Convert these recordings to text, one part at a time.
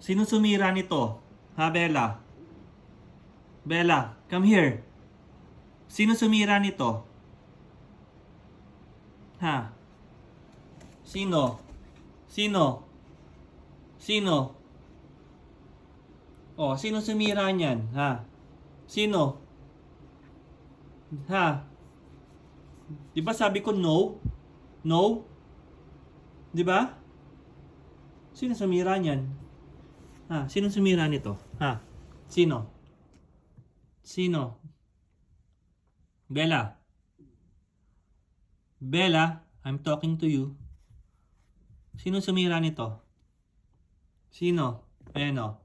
Sino sumira nito? Ha, Bella? Bella, come here. Sino sumira nito? Ha? Sino? Sino? Sino? Oh, sino sumira niyan? Ha? Sino? Ha? Di ba sabi ko no? No? Di ba? Sino sumira niyan? Ha? Sino sumira nito? Ha? Sino? Sino? Bella? Bella, I'm talking to you. Sino sumira nito? Sino? Ayan o.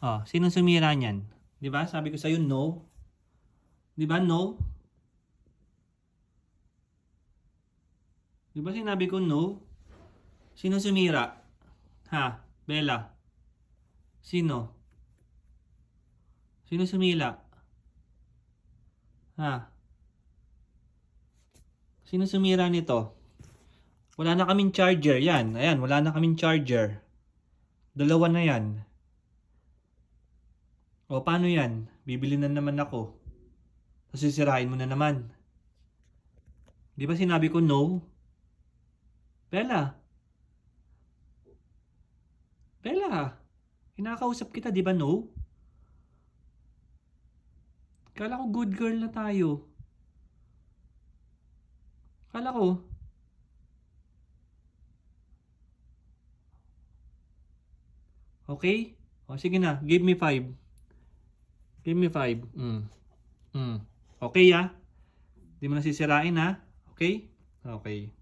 Oh, sino sumira niyan? Di ba? Sabi ko sa'yo no? Di ba no? Di ba sinabi ko no? Sino sumira? Ha? Bella? Sino? Sino sumila? Ha? Sino sumira nito? Wala na kaming charger. Yan. Ayan. Wala na kaming charger. Dalawa na yan. O paano yan? Bibili na naman ako. Tapos sisirain mo na naman. Di ba sinabi ko no? Bella? Bella? Kinakausap kita, di ba no? Kala ko good girl na tayo. Kala ko. Okay? O sige na, give me 5. Give me 5. Okay ya? Di mo na sisirain ha? Okay? Okay.